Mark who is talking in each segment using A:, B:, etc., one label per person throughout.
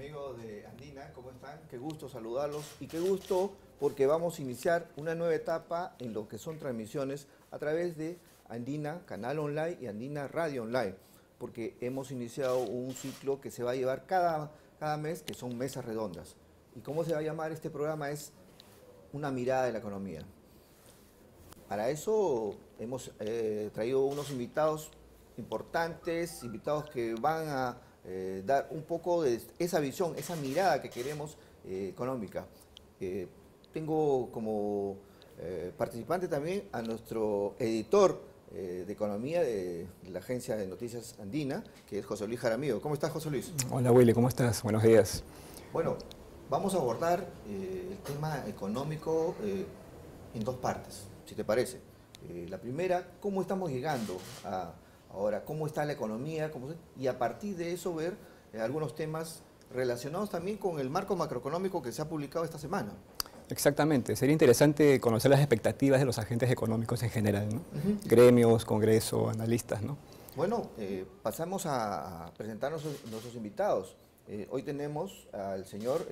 A: amigos de Andina, ¿cómo están? Qué gusto saludarlos y qué gusto porque vamos a iniciar una nueva etapa en lo que son transmisiones a través de Andina Canal Online y Andina Radio Online, porque hemos iniciado un ciclo que se va a llevar cada mes, que son mesas redondas. ¿Y cómo se va a llamar este programa? Es una mirada de la economía. Para eso hemos traído unos invitados importantes, invitados que van a dar un poco de esa visión, esa mirada que queremos económica. Tengo como participante también a nuestro editor de economía de la agencia de noticias Andina, que es José Luis Jaramillo. ¿Cómo estás, José Luis?
B: Hola Willy, ¿cómo estás? Buenos días.
A: Bueno, vamos a abordar el tema económico en dos partes, si te parece. La primera, ¿cómo estamos llegando a ahora? ¿Cómo está la economía? Y a partir de eso ver algunos temas relacionados también con el marco macroeconómico que se ha publicado esta semana.
B: Exactamente, sería interesante conocer las expectativas de los agentes económicos en general, ¿no? Gremios, congreso, analistas, ¿no?
A: Bueno, pasamos a presentar nuestros invitados. Hoy tenemos al señor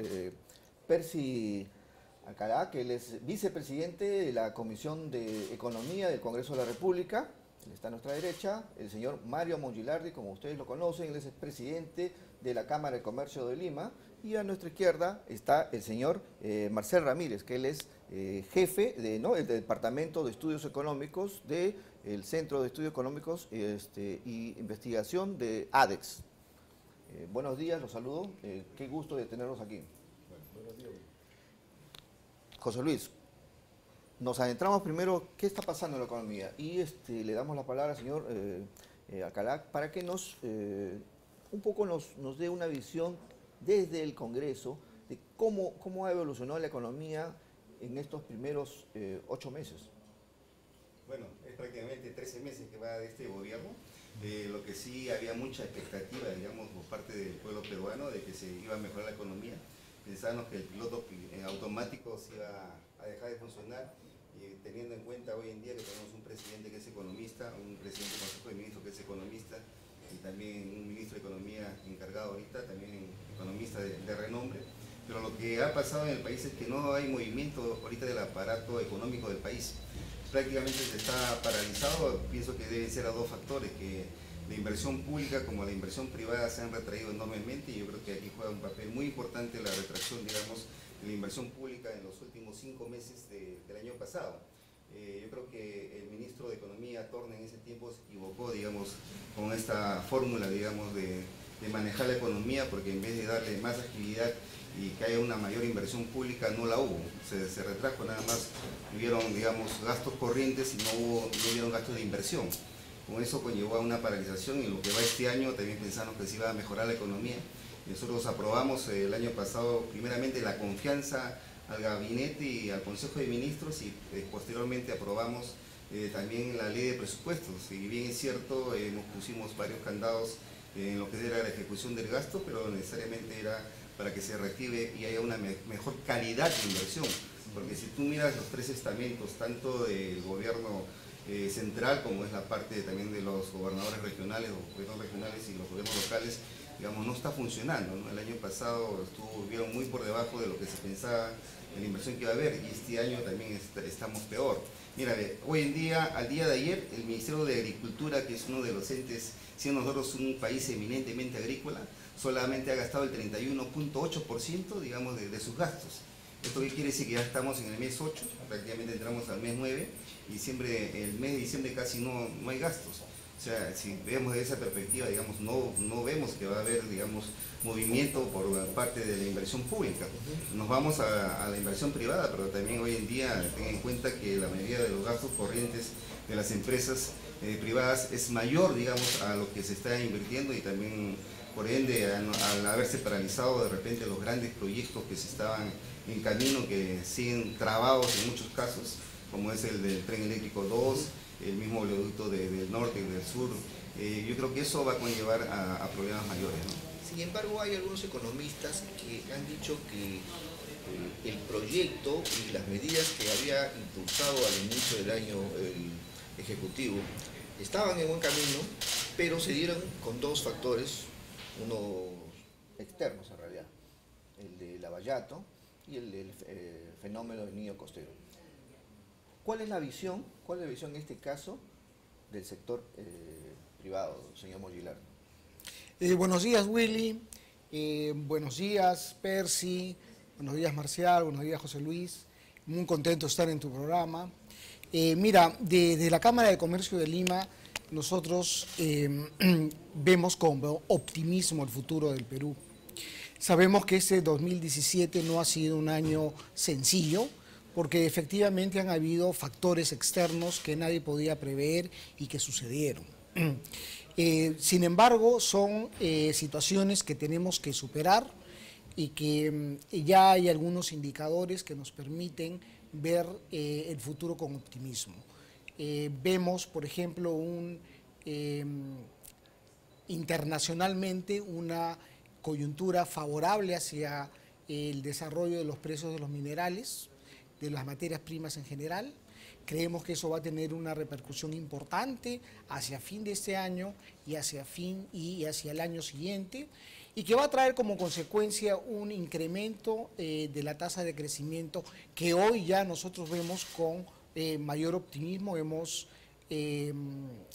A: Percy Alcalá, que él es vicepresidente de la Comisión de Economía del Congreso de la República. Él está a nuestra derecha. El señor Mario Mongilardi, como ustedes lo conocen, él es el presidente de la Cámara de Comercio de Lima. Y a nuestra izquierda está el señor Marcel Ramírez, que él es jefe del Departamento de Estudios Económicos del Centro de Estudios Económicos y Investigación de ADEX. Buenos días, los saludo. Qué gusto de tenerlos aquí.
C: Buenos días.
A: José Luis, nos adentramos primero, ¿qué está pasando en la economía? Y le damos la palabra al señor Alcalá para que un poco nos dé una visión desde el Congreso de cómo ha evolucionado la economía en estos primeros 8 meses.
C: Bueno, es prácticamente 13 meses que va de este gobierno. Lo que sí había mucha expectativa, digamos, por parte del pueblo peruano de que se iba a mejorar la economía. Pensábamos que el piloto automático se iba a dejar de funcionar, y teniendo en cuenta hoy en día que tenemos un presidente que es economista, un presidente del Consejo de Ministros que es economista, y también un ministro de Economía encargado ahorita, también economista de renombre. Pero lo que ha pasado en el país es que no hay movimiento ahorita del aparato económico del país. Prácticamente se está paralizado. Pienso que deben ser a dos factores, que la inversión pública como la inversión privada se han retraído enormemente, y yo creo que aquí juega un papel muy importante la retracción, digamos, de la inversión pública en los últimos 5 meses del año pasado. Yo creo que el ministro de Economía, Torne, en ese tiempo se equivocó, digamos, con esta fórmula, digamos, de manejar la economía, porque en vez de darle más agilidad y que haya una mayor inversión pública, no la hubo. Se retrajo, nada más hubieron, digamos, gastos corrientes y no hubieron gastos de inversión. Con eso conllevó a una paralización, y lo que va este año también pensamos que se iba a mejorar la economía. Nosotros aprobamos el año pasado primeramente la confianza al gabinete y al Consejo de Ministros, y posteriormente aprobamos también la ley de presupuestos. Si bien es cierto, nos pusimos varios candados en lo que era la ejecución del gasto, pero necesariamente era para que se reactive y haya una mejor calidad de inversión. Porque si tú miras los 3 estamentos, tanto del gobierno central, como es la parte también de los gobernadores regionales o gobiernos regionales y los gobiernos locales, digamos, no está funcionando, ¿no? El año pasado estuvieron muy por debajo de lo que se pensaba de la inversión que iba a haber, y este año también estamos peor. Mira, hoy en día, al día de ayer, el Ministerio de Agricultura, que es uno de los entes, siendo nosotros un país eminentemente agrícola, solamente ha gastado el 31.8%, digamos, de sus gastos. ¿Esto qué quiere decir? Que ya estamos en el mes 8, prácticamente entramos al mes 9, y siempre el mes de diciembre casi no hay gastos. O sea, si vemos de esa perspectiva, digamos, no vemos que va a haber, digamos, movimiento por parte de la inversión pública. Nos vamos a la inversión privada, pero también hoy en día ten en cuenta que la mayoría de los gastos corrientes de las empresas privadas es mayor, digamos, a lo que se está invirtiendo, y también, por ende, al haberse paralizado de repente los grandes proyectos que se estaban en camino, que siguen trabados en muchos casos, como es el del tren eléctrico 2, el mismo oleoducto del norte y del sur. Yo creo que eso va a conllevar a problemas mayores, ¿no?
A: Sin embargo, hay algunos economistas que han dicho que el proyecto y las medidas que había impulsado al inicio del año el Ejecutivo estaban en buen camino, pero se dieron con dos factores, uno externos en realidad. el de Lavallato y el del fenómeno del niño costero. ¿Cuál es la visión en este caso del sector privado, señor Mogilar?
D: Buenos días, Willy. Buenos días, Percy. Buenos días, Marcial. Buenos días, José Luis. Muy contento de estar en tu programa. Mira, desde la Cámara de Comercio de Lima, nosotros vemos con optimismo el futuro del Perú. Sabemos que este 2017 no ha sido un año sencillo, porque efectivamente han habido factores externos que nadie podía prever y que sucedieron. Sin embargo, son situaciones que tenemos que superar y que ya hay algunos indicadores que nos permiten ver el futuro con optimismo. Vemos, por ejemplo, internacionalmente una coyuntura favorable hacia el desarrollo de los precios de los minerales, de las materias primas en general. Creemos que eso va a tener una repercusión importante hacia fin de este año y hacia el año siguiente, y que va a traer como consecuencia un incremento de la tasa de crecimiento que hoy ya nosotros vemos con mayor optimismo. Hemos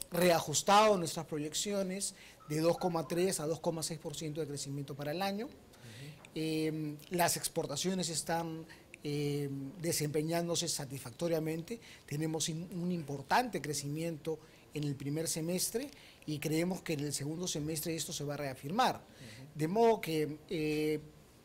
D: reajustado nuestras proyecciones de 2,3 a 2,6% de crecimiento para el año. Las exportaciones están desempeñándose satisfactoriamente. Tenemos un importante crecimiento en el primer semestre y creemos que en el segundo semestre esto se va a reafirmar. De modo que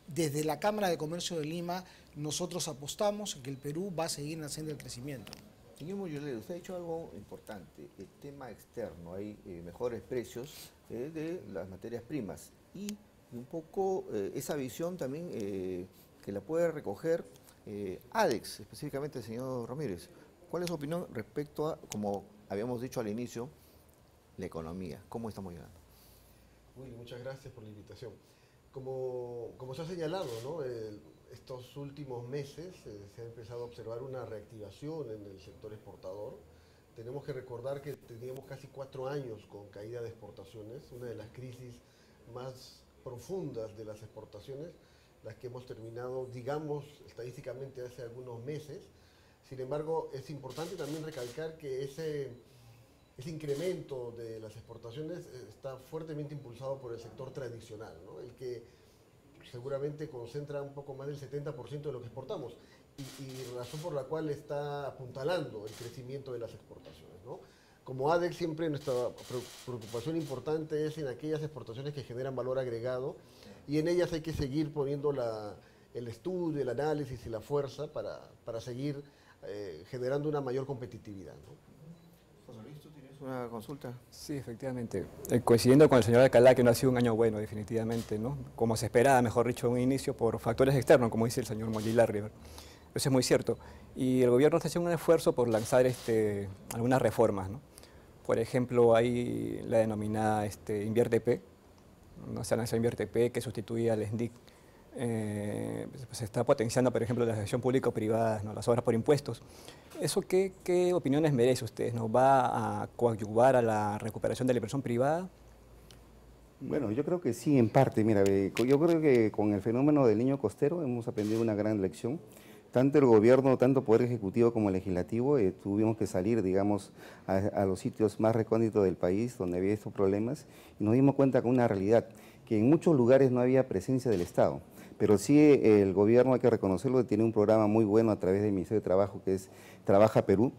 D: desde la Cámara de Comercio de Lima nosotros apostamos en que el Perú va a seguir haciendo el crecimiento.
A: Señor Mogiler, usted ha dicho algo importante, el tema externo, hay mejores precios de las materias primas y un poco esa visión también que la puede recoger ADEX, específicamente el señor Ramírez. ¿Cuál es su opinión respecto a, como habíamos dicho al inicio, la economía? ¿Cómo estamos llegando?
E: Willy, muchas gracias por la invitación. Como se ha señalado, ¿no? Estos últimos meses se ha empezado a observar una reactivación en el sector exportador. Tenemos que recordar que teníamos casi 4 años con caída de exportaciones, una de las crisis más profundas de las exportaciones, las que hemos terminado, digamos, estadísticamente hace algunos meses. Sin embargo, es importante también recalcar que ese incremento de las exportaciones está fuertemente impulsado por el sector tradicional, ¿no? El que seguramente concentra un poco más del 70% de lo que exportamos y razón por la cual está apuntalando el crecimiento de las exportaciones, ¿no? Como ADEX siempre nuestra preocupación importante es en aquellas exportaciones que generan valor agregado y en ellas hay que seguir poniendo el estudio, el análisis y la fuerza para seguir generando una mayor competitividad, ¿no?
A: José Luis, ¿tú tienes una consulta?
B: Sí, efectivamente. Coincidiendo con el señor Alcalá, que no ha sido un año bueno, definitivamente, ¿no? Como se esperaba, mejor dicho, un inicio por factores externos, como dice el señor Mogilar. Eso es muy cierto. Y el gobierno está haciendo un esfuerzo por lanzar algunas reformas, ¿no? Por ejemplo, hay la denominada Invierte-P, ¿no? Se ha lanzado Invierte-P, que sustituye al SNDIC. Se está potenciando, por ejemplo, la gestión público-privada, ¿no? Las obras por impuestos. ¿Eso qué opiniones merece usted? ¿Nos va a coadyuvar a la recuperación de la inversión privada?
C: Bueno, yo creo que sí, en parte. Mira, yo creo que con el fenómeno del niño costero hemos aprendido una gran lección. Tanto el gobierno, tanto el Poder Ejecutivo como el Legislativo, tuvimos que salir, digamos, a los sitios más recónditos del país donde había estos problemas y nos dimos cuenta con una realidad, que en muchos lugares no había presencia del Estado. Pero sí el gobierno, hay que reconocerlo, tiene un programa muy bueno a través del Ministerio de Trabajo, que es Trabaja Perú,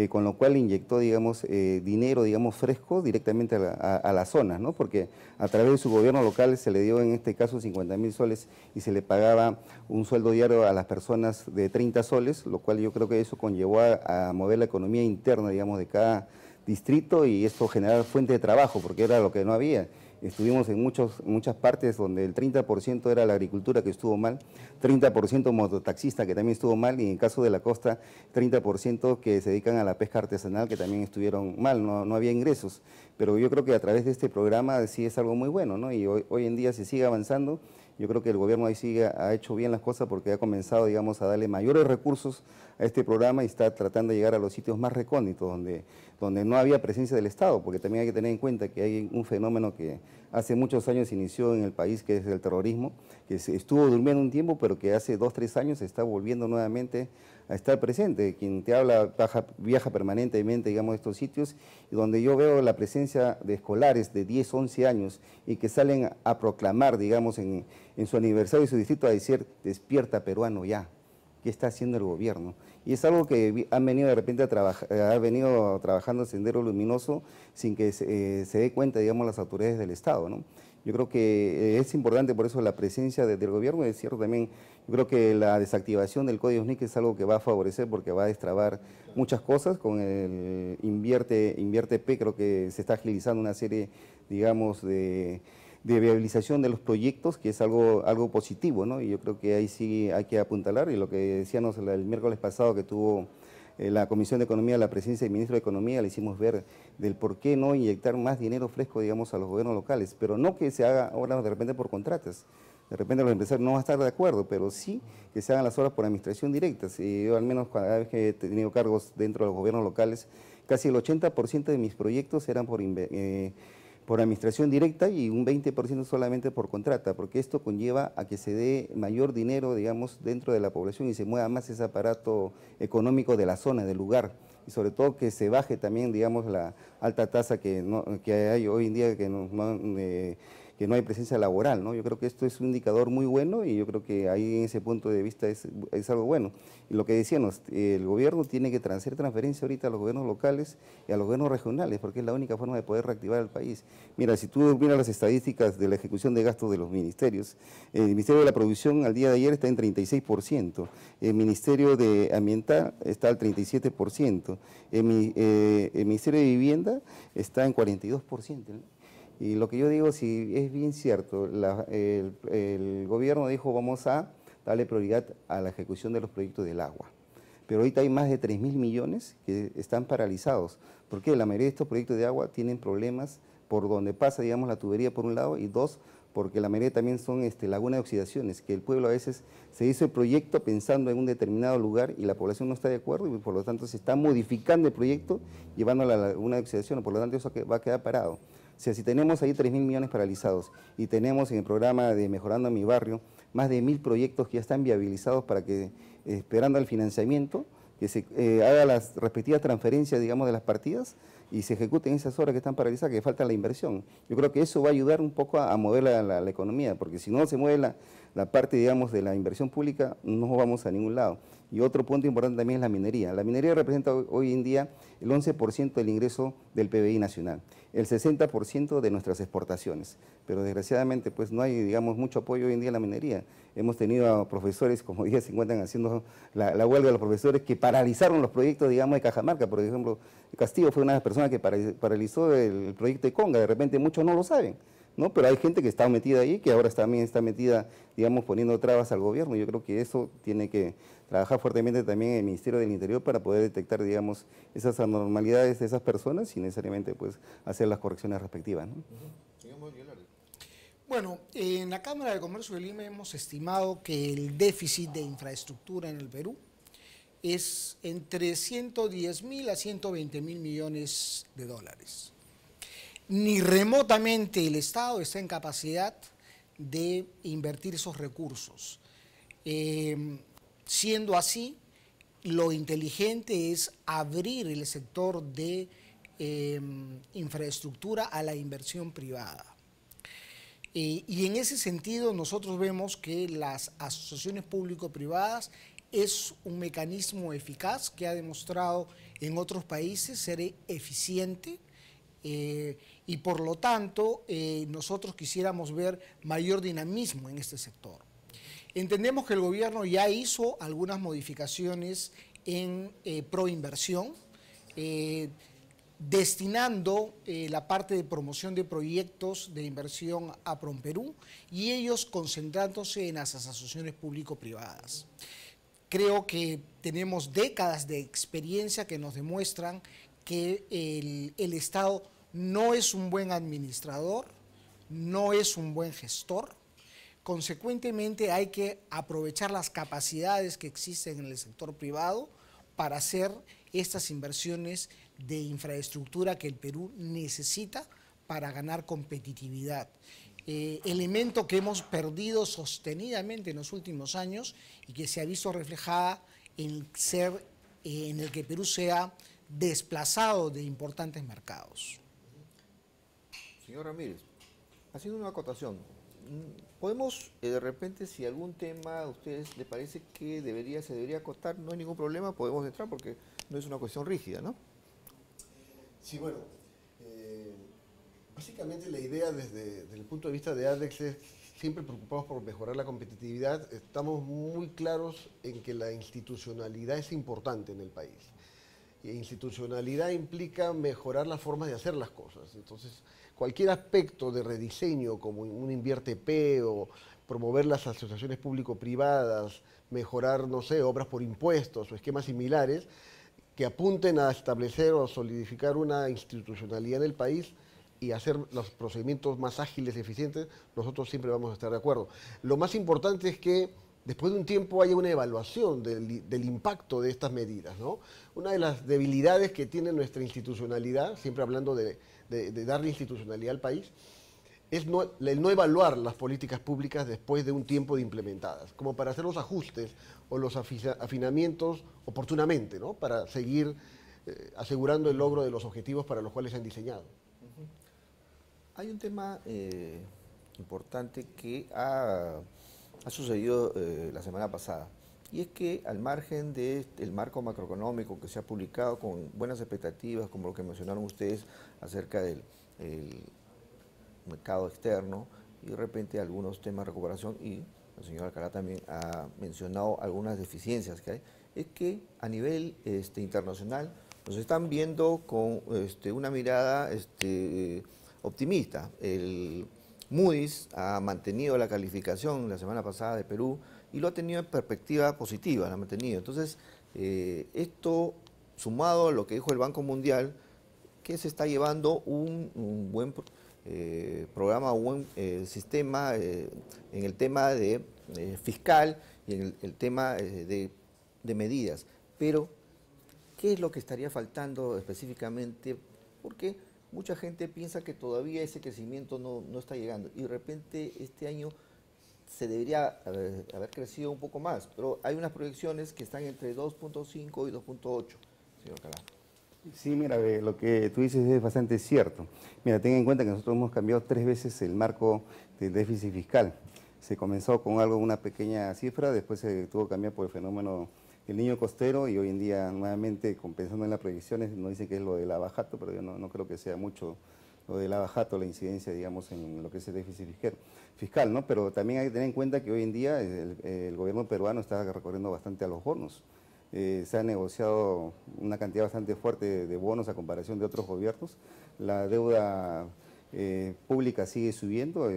C: con lo cual inyectó, digamos, dinero, digamos, fresco directamente a las zonas, ¿no? Porque a través de su gobierno local se le dio en este caso 50.000 soles y se le pagaba un sueldo diario a las personas de 30 soles, lo cual yo creo que eso conllevó a mover la economía interna, digamos, de cada distrito y esto generar fuente de trabajo, porque era lo que no había. Estuvimos en muchas partes donde el 30% era la agricultura, que estuvo mal, 30% mototaxista, que también estuvo mal, y en el caso de la costa, 30% que se dedican a la pesca artesanal, que también estuvieron mal, no había ingresos. Pero yo creo que a través de este programa sí es algo muy bueno, ¿no? Y hoy en día se sigue avanzando Yo creo que el gobierno ahí sí ha hecho bien las cosas porque ha comenzado, digamos, a darle mayores recursos a este programa y está tratando de llegar a los sitios más recónditos, donde no había presencia del Estado, porque también hay que tener en cuenta que hay un fenómeno que hace muchos años inició en el país, que es el terrorismo, que estuvo durmiendo un tiempo, pero que hace 2 o 3 años se está volviendo nuevamente a estar presente. Quien te habla viaja permanentemente, digamos, a estos sitios, y donde yo veo la presencia de escolares de 10, 11 años y que salen a proclamar, digamos, en su aniversario de su distrito a decir, despierta peruano ya. ¿Qué está haciendo el gobierno? Y es algo que han venido de repente ha venido trabajando Sendero Luminoso sin que se dé cuenta, digamos, las autoridades del Estado, ¿no? Yo creo que es importante por eso la presencia del gobierno. Es cierto también, yo creo que la desactivación del Código SNIC es algo que va a favorecer porque va a destrabar muchas cosas. Con el Invierte P creo que se está agilizando una serie, digamos, de viabilización de los proyectos, que es algo positivo, ¿no? Y yo creo que ahí sí hay que apuntalar, y lo que decíamos el miércoles pasado que tuvo la Comisión de Economía, la presencia del Ministro de Economía, le hicimos ver del por qué no inyectar más dinero fresco, digamos, a los gobiernos locales, pero no que se haga ahora de repente por contratos. De repente los empresarios no van a estar de acuerdo, pero sí que se hagan las obras por administración directa. Si yo al menos cada vez que he tenido cargos dentro de los gobiernos locales, casi el 80% de mis proyectos eran por administración directa y un 20% solamente por contrata, porque esto conlleva a que se dé mayor dinero, digamos, dentro de la población y se mueva más ese aparato económico de la zona, del lugar, y sobre todo que se baje también, digamos, la alta tasa que hay hoy en día, que no hay presencia laboral, ¿no? Yo creo que esto es un indicador muy bueno y yo creo que ahí en ese punto de vista es algo bueno. Y lo que decíamos, el gobierno tiene que hacer transferencia ahorita a los gobiernos locales y a los gobiernos regionales, porque es la única forma de poder reactivar el país. Mira, si tú miras las estadísticas de la ejecución de gastos de los ministerios, el Ministerio de la Producción al día de ayer está en 36%, el Ministerio de Ambiental está al 37%, el Ministerio de Vivienda está en 42%, ¿no? Y lo que yo digo, si es bien cierto, el gobierno dijo vamos a darle prioridad a la ejecución de los proyectos del agua. Pero ahorita hay más de 3.000 millones que están paralizados. Porque la mayoría de estos proyectos de agua tienen problemas por donde pasa, digamos, la tubería por un lado, y dos, porque la mayoría también son lagunas de oxidaciones, que el pueblo a veces se hizo el proyecto pensando en un determinado lugar y la población no está de acuerdo y por lo tanto se está modificando el proyecto llevando a la laguna de oxidación, por lo tanto eso va a quedar parado. O sea, si tenemos ahí 3.000 millones paralizados y tenemos en el programa de Mejorando mi Barrio más de 1.000 proyectos que ya están viabilizados para que, esperando el financiamiento, que se haga las respectivas transferencias, digamos, de las partidas y se ejecuten esas obras que están paralizadas, que falta la inversión. Yo creo que eso va a ayudar un poco a mover la economía, porque si no se mueve la parte, digamos, de la inversión pública, no vamos a ningún lado. Y otro punto importante también es la minería. La minería representa hoy en día el 11% del ingreso del PBI nacional, el 60% de nuestras exportaciones, pero desgraciadamente pues no hay, digamos, mucho apoyo hoy en día en la minería. Hemos tenido a profesores, como hoy día se encuentran haciendo la huelga de los profesores, que paralizaron los proyectos, digamos, de Cajamarca. Por ejemplo, Castillo fue una de las personas que paralizó el proyecto de Conga. De repente muchos no lo saben, ¿no? Pero hay gente que está metida ahí, que ahora también está metida, digamos, poniendo trabas al gobierno. Yo creo que eso tiene que trabajar fuertemente también el Ministerio del Interior para poder detectar, digamos, esas anormalidades de esas personas y necesariamente pues hacer las correcciones respectivas, ¿no?
D: Bueno, en la Cámara de Comercio de Lima hemos estimado que el déficit de infraestructura en el Perú es entre 110.000 a 120.000 millones de dólares. Ni remotamente el Estado está en capacidad de invertir esos recursos. Siendo así, lo inteligente es abrir el sector de infraestructura a la inversión privada. Y en ese sentido nosotros vemos que las asociaciones público-privadas es un mecanismo eficaz que ha demostrado en otros países ser eficiente, y por lo tanto nosotros quisiéramos ver mayor dinamismo en este sector. Entendemos que el gobierno ya hizo algunas modificaciones en proinversión, destinando la parte de promoción de proyectos de inversión a PROMPERÚ y ellos concentrándose en las asociaciones público-privadas. Creo que tenemos décadas de experiencia que nos demuestran que el Estado no es un buen administrador, no es un buen gestor. consecuentemente hay que aprovechar las capacidades que existen en el sector privado para hacer estas inversiones de infraestructura que el Perú necesita para ganar competitividad. Elemento que hemos perdido sostenidamente en los últimos años y que se ha visto reflejada en el que Perú sea desplazado de importantes mercados.
A: Señor Ramírez, haciendo una acotación, ¿podemos de repente, si algún tema a ustedes le parece que se debería acotar, no hay ningún problema, podemos entrar porque no es una cuestión rígida, ¿no?
E: Sí, bueno, básicamente la idea desde el punto de vista de ADEX es siempre preocupados por mejorar la competitividad. Estamos muy claros en que la institucionalidad es importante en el país. Y institucionalidad implica mejorar las formas de hacer las cosas. Entonces, cualquier aspecto de rediseño, como un InviérteP o promover las asociaciones público-privadas, mejorar, no sé, obras por impuestos o esquemas similares, que apunten a establecer o solidificar una institucionalidad en el país y hacer los procedimientos más ágiles y eficientes, nosotros siempre vamos a estar de acuerdo. Lo más importante es que después de un tiempo haya una evaluación del impacto de estas medidas, ¿no? Una de las debilidades que tiene nuestra institucionalidad, siempre hablando de darle institucionalidad al país, es el no evaluar las políticas públicas después de un tiempo de implementadas, como para hacer los ajustes o los afinamientos oportunamente, ¿no? Para seguir asegurando el logro de los objetivos para los cuales se han diseñado.
A: Hay un tema importante que ha sucedido la semana pasada, y es que al margen del marco macroeconómico que se ha publicado con buenas expectativas, como lo que mencionaron ustedes acerca del mercado externo, y de repente algunos temas de recuperación, y el señor Alcalá también ha mencionado algunas deficiencias que hay, es que a nivel internacional nos están viendo con una mirada optimista. El Moody's ha mantenido la calificación la semana pasada de Perú y lo ha tenido en perspectiva positiva, la ha mantenido. Entonces, esto sumado a lo que dijo el Banco Mundial, que se está llevando un buen programa, un buen sistema en el tema de fiscal y en el tema de medidas. Pero, ¿qué es lo que estaría faltando específicamente? Porque mucha gente piensa que todavía ese crecimiento no está llegando y de repente este año se debería haber crecido un poco más, pero hay unas proyecciones que están entre 2.5 y 2.8, señor Calá.
C: Sí, mira, lo que tú dices es bastante cierto. Mira, ten en cuenta que nosotros hemos cambiado 3 veces el marco del déficit fiscal. Se comenzó con una pequeña cifra, después se tuvo que cambiar por el fenómeno del niño costero y hoy en día nuevamente, pensando en las proyecciones, nos dicen que es lo del abajato, pero yo no creo que sea mucho lo del abajato, la incidencia, digamos, en lo que es el déficit fiscal, ¿no? Pero también hay que tener en cuenta que hoy en día el gobierno peruano está recorriendo bastante a los bonos. Se ha negociado una cantidad bastante fuerte de bonos a comparación de otros gobiernos. La deuda pública sigue subiendo,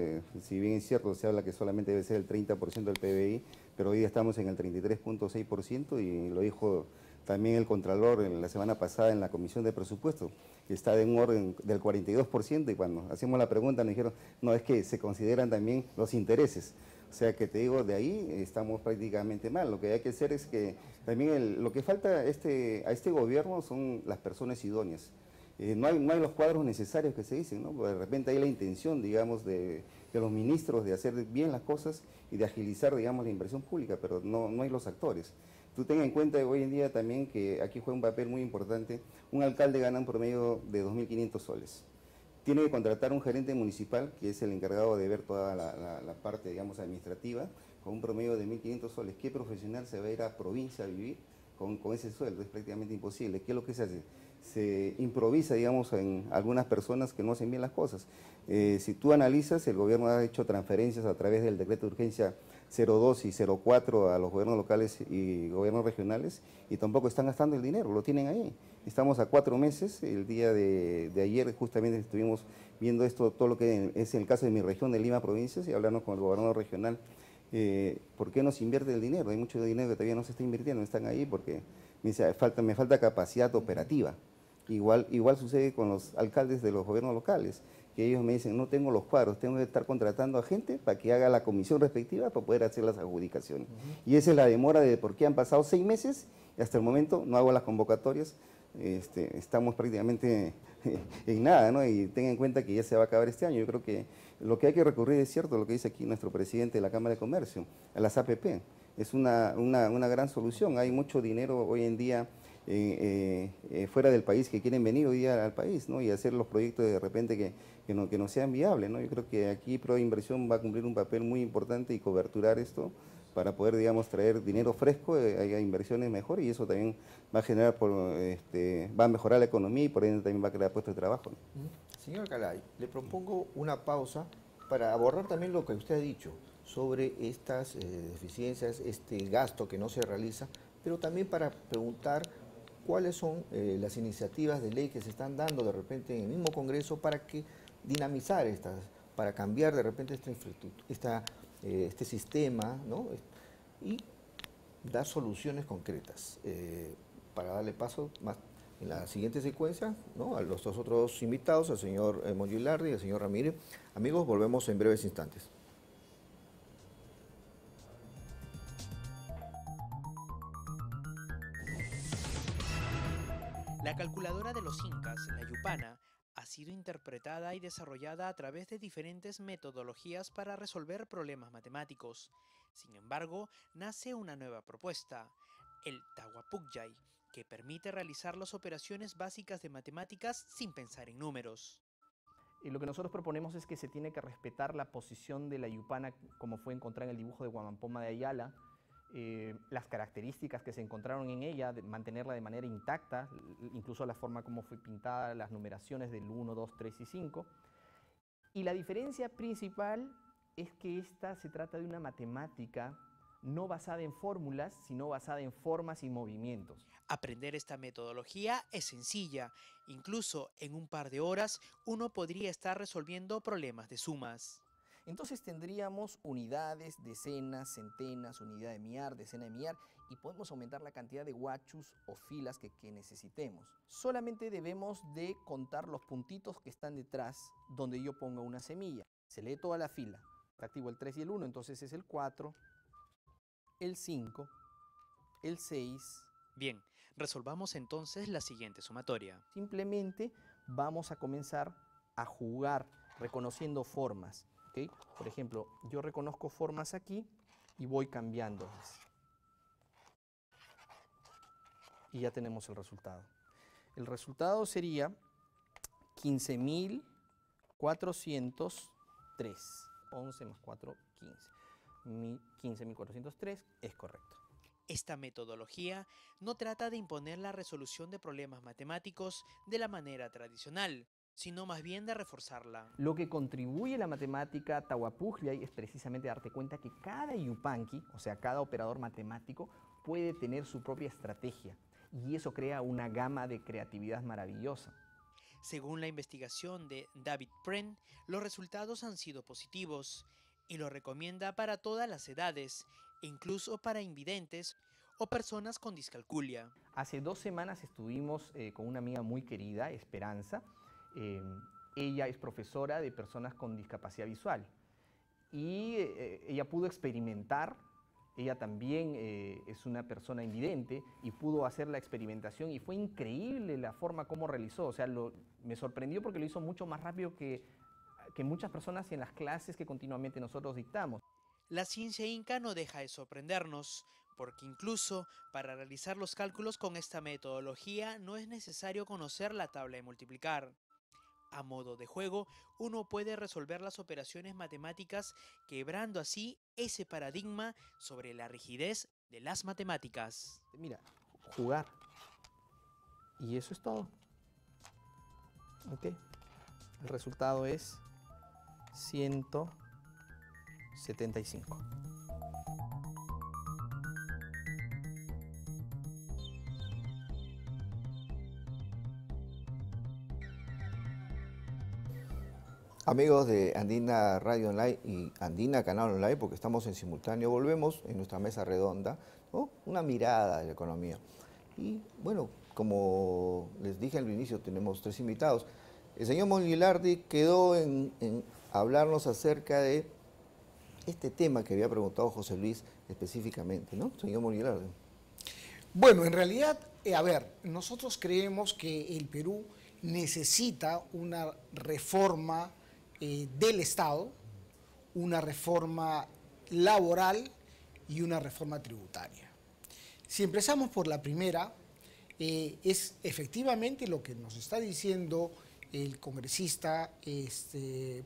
C: si bien es cierto, se habla que solamente debe ser el 30% del PBI, pero hoy día estamos en el 33.6% y lo dijo también el Contralor la semana pasada en la Comisión de Presupuestos, que está en un orden del 42%, y cuando hacemos la pregunta nos dijeron, no, es que se consideran también los intereses. O sea que te digo, de ahí estamos prácticamente mal. Lo que hay que hacer es que también lo que falta a este gobierno son las personas idóneas. No hay los cuadros necesarios que se dicen, ¿no? Porque de repente hay la intención, digamos, de los ministros de hacer bien las cosas y de agilizar, digamos, la inversión pública, pero no hay los actores. Tú ten en cuenta hoy en día también que aquí juega un papel muy importante. Un alcalde gana un promedio de 2.500 soles. Tiene que contratar un gerente municipal, que es el encargado de ver toda la parte, digamos, administrativa, con un promedio de 1.500 soles. ¿Qué profesional se va a ir a provincia a vivir con ese sueldo? Es prácticamente imposible. ¿Qué es lo que se hace? Se improvisa, digamos, en algunas personas que no hacen bien las cosas. Si tú analizas, el gobierno ha hecho transferencias a través del decreto de urgencia 02 y 04 a los gobiernos locales y gobiernos regionales y tampoco están gastando el dinero, lo tienen ahí. Estamos a 4 meses, el día de ayer justamente estuvimos viendo esto, todo lo que es el caso de mi región de Lima Provincias y hablando con el gobernador regional, ¿por qué no se invierte el dinero? Hay mucho dinero que todavía no se está invirtiendo, están ahí porque me falta capacidad operativa. Igual sucede con los alcaldes de los gobiernos locales, que ellos me dicen, no tengo los cuadros, tengo que estar contratando a gente para que haga la comisión respectiva para poder hacer las adjudicaciones. Y esa es la demora de por qué han pasado 6 meses y hasta el momento no hago las convocatorias. Estamos prácticamente en nada, ¿no? Y tengan en cuenta que ya se va a acabar este año. Yo creo que lo que hay que recurrir es cierto, lo que dice aquí nuestro presidente de la Cámara de Comercio, a las APP. Es una gran solución. Hay mucho dinero hoy en día fuera del país que quieren venir hoy día al país, ¿no? Y hacer los proyectos de repente que no sean viables, ¿no? Yo creo que aquí Proinversión va a cumplir un papel muy importante y coberturar esto para poder, digamos, traer dinero fresco, haya inversiones mejores y eso también va a generar, va a mejorar la economía y por ende también va a crear puestos de trabajo, ¿no?
A: Señor Calay, le propongo una pausa para abordar también lo que usted ha dicho sobre estas deficiencias, este gasto que no se realiza, pero también para preguntar cuáles son las iniciativas de ley que se están dando de repente en el mismo Congreso para que dinamizar estas, para cambiar de repente esta infraestructura, este sistema, ¿no? Y dar soluciones concretas. Para darle paso más en la siguiente secuencia, ¿no? A los dos otros invitados, al señor Mogilardi y al señor Ramírez. Amigos, volvemos en breves instantes.
F: La calculadora de los incas, la yupana, ha sido interpretada y desarrollada a través de diferentes metodologías para resolver problemas matemáticos. Sin embargo, nace una nueva propuesta, el Tahuapugay, que permite realizar las operaciones básicas de matemáticas sin pensar en números.
G: Y lo que nosotros proponemos es que se tiene que respetar la posición de la yupana como fue encontrada en el dibujo de Guamampoma de Ayala, las características que se encontraron en ella, de mantenerla de manera intacta, incluso la forma como fue pintada, las numeraciones del 1, 2, 3 y 5. Y la diferencia principal es que esta se trata de una matemática no basada en fórmulas, sino basada en formas y movimientos.
F: Aprender esta metodología es sencilla. Incluso en un par de horas uno podría estar resolviendo problemas de sumas.
G: Entonces tendríamos unidades, decenas, centenas, unidad de millar, decena de millar, y podemos aumentar la cantidad de guachus o filas que necesitemos. Solamente debemos de contar los puntitos que están detrás donde yo ponga una semilla. Se lee toda la fila. Está activo el 3 y el 1, entonces es el 4, el 5, el 6.
F: Bien, resolvamos entonces la siguiente sumatoria.
G: Simplemente vamos a comenzar a jugar reconociendo formas. ¿Okay? Por ejemplo, yo reconozco formas aquí y voy cambiándolas. Y ya tenemos el resultado. El resultado sería 15.403. 11 más 4, 15. 15.403 es correcto.
F: Esta metodología no trata de imponer la resolución de problemas matemáticos de la manera tradicional, sino más bien de reforzarla.
G: Lo que contribuye a la matemática Tahuapugay es precisamente darte cuenta que cada yupanqui, o sea, cada operador matemático, puede tener su propia estrategia, y eso crea una gama de creatividad maravillosa.
F: Según la investigación de David Pren, los resultados han sido positivos y lo recomienda para todas las edades, incluso para invidentes o personas con discalculia.
G: Hace 2 semanas estuvimos con una amiga muy querida, Esperanza. Ella es profesora de personas con discapacidad visual y ella pudo experimentar. Ella también es una persona invidente y pudo hacer la experimentación y fue increíble la forma como realizó. O sea, me sorprendió porque lo hizo mucho más rápido que muchas personas en las clases que continuamente nosotros dictamos.
F: La ciencia inca no deja de sorprendernos, porque incluso para realizar los cálculos con esta metodología no es necesario conocer la tabla de multiplicar. A modo de juego, uno puede resolver las operaciones matemáticas quebrando así ese paradigma sobre la rigidez de las matemáticas.
G: Mira, jugar. Y eso es todo. ¿Ok? El resultado es 175.
A: Amigos de Andina Radio Online y Andina Canal Online, porque estamos en simultáneo, volvemos en nuestra mesa redonda, ¿no? Una mirada de la economía. Y bueno, como les dije al inicio, tenemos 3 invitados. El señor Mongilardi quedó en hablarnos acerca de este tema que había preguntado José Luis específicamente, ¿no? Señor Mongilardi.
D: Bueno, en realidad, a ver, nosotros creemos que el Perú necesita una reforma del Estado, una reforma laboral y una reforma tributaria. Si empezamos por la primera, es efectivamente lo que nos está diciendo el congresista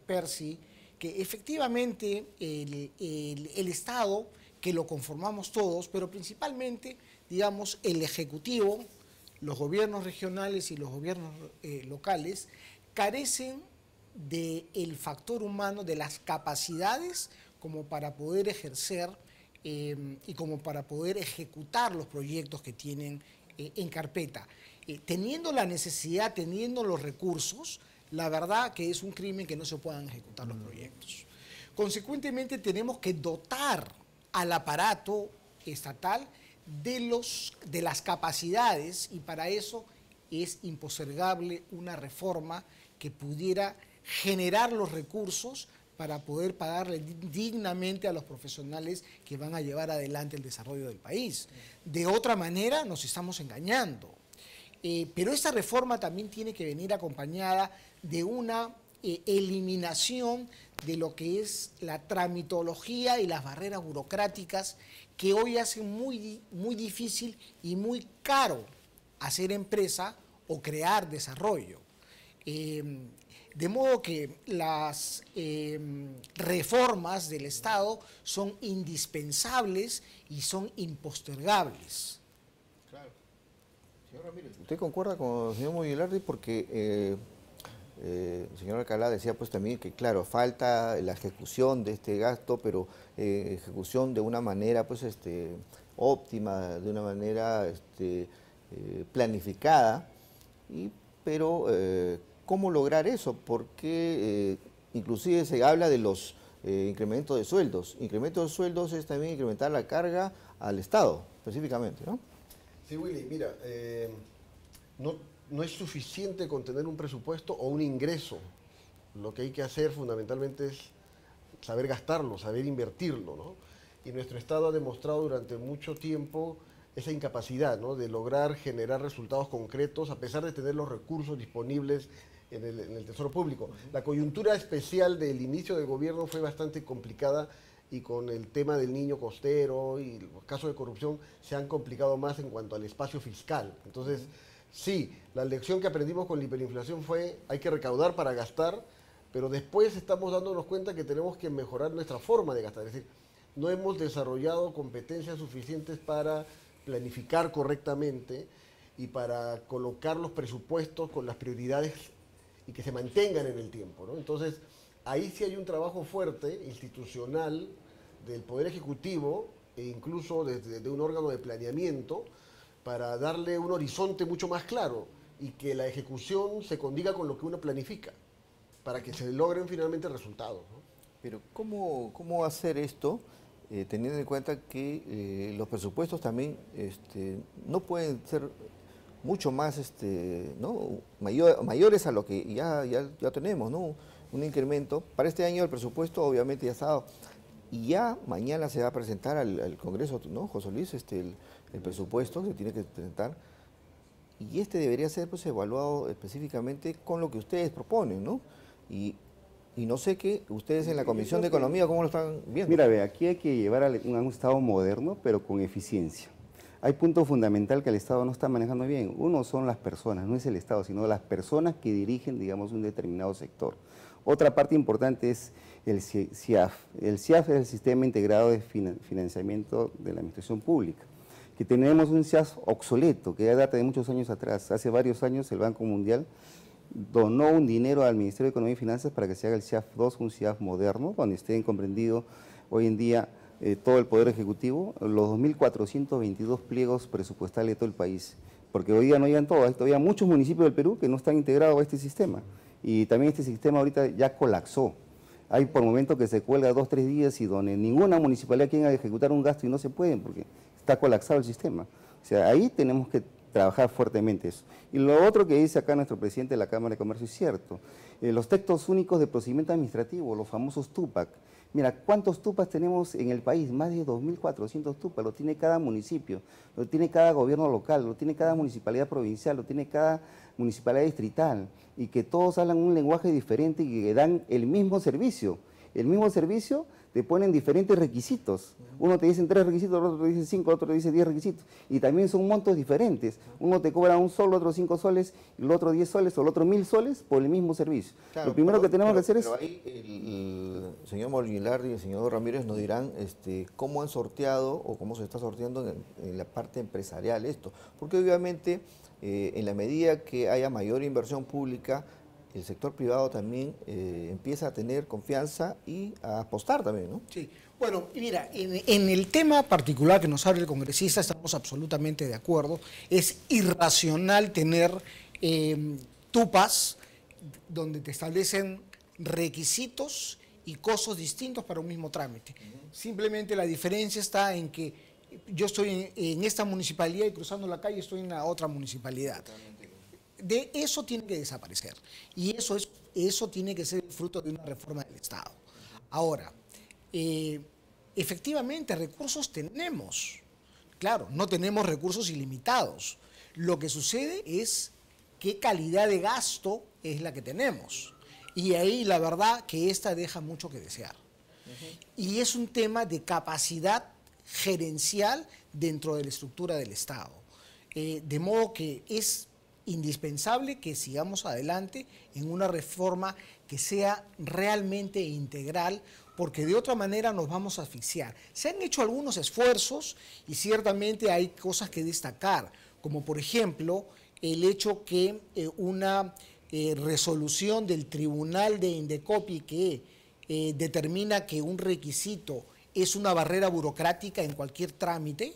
D: Percy, que efectivamente el Estado, que lo conformamos todos, pero principalmente, digamos, el Ejecutivo, los gobiernos regionales y los gobiernos locales, carecen del factor humano, de las capacidades como para poder ejercer y como para poder ejecutar los proyectos que tienen en carpeta. Teniendo la necesidad, teniendo los recursos, la verdad que es un crimen que no se puedan ejecutar los proyectos. Consecuentemente, tenemos que dotar al aparato estatal de las capacidades, y para eso es impostergable una reforma que pudiera generar los recursos para poder pagarle dignamente a los profesionales que van a llevar adelante el desarrollo del país. De otra manera nos estamos engañando. Pero esta reforma también tiene que venir acompañada de una eliminación de lo que es la tramitología y las barreras burocráticas que hoy hacen muy difícil y muy caro hacer empresa o crear desarrollo. De modo que las reformas del Estado son indispensables y son impostergables.
A: Claro. Señor Ramírez, ¿usted concuerda con el señor Mongilardi? Porque el señor Alcalá decía pues también que claro, falta la ejecución de este gasto, pero ejecución de una manera pues óptima, de una manera planificada, pero ¿cómo lograr eso? Porque inclusive se habla de los incrementos de sueldos. Incremento de sueldos es también incrementar la carga al Estado, específicamente, ¿no?
E: Sí, Willy, mira, no es suficiente con tener un presupuesto o un ingreso. Lo que hay que hacer fundamentalmente es saber gastarlo, saber invertirlo, ¿no? Y nuestro Estado ha demostrado durante mucho tiempo esa incapacidad, ¿no?, de lograr generar resultados concretos a pesar de tener los recursos disponibles en el Tesoro Público. La coyuntura especial del inicio del gobierno fue bastante complicada, y con el tema del niño costero y los casos de corrupción se han complicado más en cuanto al espacio fiscal. Entonces, sí, la lección que aprendimos con la hiperinflación fue hay que recaudar para gastar, pero después estamos dándonos cuenta que tenemos que mejorar nuestra forma de gastar. Es decir, no hemos desarrollado competencias suficientes para planificar correctamente y para colocar los presupuestos con las prioridades y que se mantengan en el tiempo, ¿no? Entonces, ahí sí hay un trabajo fuerte, institucional, del Poder Ejecutivo e incluso de un órgano de planeamiento para darle un horizonte mucho más claro y que la ejecución se condiga con lo que uno planifica, para que se logren finalmente resultados, ¿no?
A: Pero ¿cómo hacer esto teniendo en cuenta que los presupuestos también no pueden ser mucho más ¿no?, mayores a lo que ya tenemos, ¿no? Un incremento. Para este año el presupuesto obviamente ya está, y ya mañana se va a presentar al Congreso, ¿no, José Luis? El presupuesto que tiene que presentar, y debería ser pues evaluado específicamente con lo que ustedes proponen, ¿no? Y no sé qué, ustedes en la Comisión de Economía, ¿cómo lo están viendo?
H: Mira, ve, aquí hay que llevar a un Estado moderno, pero con eficiencia. Hay punto fundamental que el Estado no está manejando bien. Uno son las personas, no es el Estado, sino las personas que dirigen, digamos, un determinado sector. Otra parte importante es el SIAF. El SIAF es el Sistema Integrado de Financiamiento de la Administración Pública, que tenemos un SIAF obsoleto, que ya data de muchos años atrás. Hace varios años el Banco Mundial donó un dinero al Ministerio de Economía y Finanzas para que se haga el SIAF 2, un SIAF moderno, donde estén comprendido hoy en día todo el Poder Ejecutivo, los 2.422 pliegos presupuestales de todo el país, porque hoy día no llegan todos, hay todavía muchos municipios del Perú que no están integrados a este sistema, y también este sistema ahorita ya colapsó. Hay por momentos que se cuelga 2 o 3 días y donde ninguna municipalidad quiere ejecutar un gasto y no se pueden porque está colapsado el sistema. O sea, ahí tenemos que trabajar fuertemente eso. Y lo otro que dice acá nuestro presidente de la Cámara de Comercio es cierto. Los textos únicos de procedimiento administrativo, los famosos TUPAC. Mira, ¿cuántos TUPAC tenemos en el país? Más de 2.400 TUPAC, lo tiene cada municipio, lo tiene cada gobierno local, lo tiene cada municipalidad provincial, lo tiene cada municipalidad distrital, y que todos hablan un lenguaje diferente y que dan el mismo servicio. El mismo servicio te ponen diferentes requisitos. Uno te dice 3 requisitos, el otro te dice 5, el otro te dice 10 requisitos. Y también son montos diferentes. Uno te cobra un sol, otro 5 soles, y el otro 10 soles, o el otro 1.000 soles por el mismo servicio.
A: Claro,
H: lo primero que tenemos que hacer es...
A: Pero ahí el señor Molinarri y el señor Ramírez nos dirán cómo han sorteado o cómo se está sorteando en la parte empresarial esto. Porque obviamente en la medida que haya mayor inversión pública, el sector privado también empieza a tener confianza y a apostar también, ¿no?
D: Sí. Bueno, y mira, en el tema particular que nos habla el congresista estamos absolutamente de acuerdo. Es irracional tener tupas donde te establecen requisitos y costos distintos para un mismo trámite. Simplemente la diferencia está en que yo estoy en esta municipalidad y cruzando la calle estoy en la otra municipalidad. De eso tiene que desaparecer y eso tiene que ser el fruto de una reforma del Estado. Ahora, efectivamente recursos tenemos, claro, no tenemos recursos ilimitados. Lo que sucede es qué calidad de gasto es la que tenemos y ahí la verdad que esta deja mucho que desear. Y es un tema de capacidad gerencial dentro de la estructura del Estado, de modo que es indispensable que sigamos adelante en una reforma que sea realmente integral, porque de otra manera nos vamos a asfixiar. Se han hecho algunos esfuerzos y ciertamente hay cosas que destacar, como por ejemplo el hecho que una resolución del Tribunal de Indecopi que determina que un requisito es una barrera burocrática en cualquier trámite,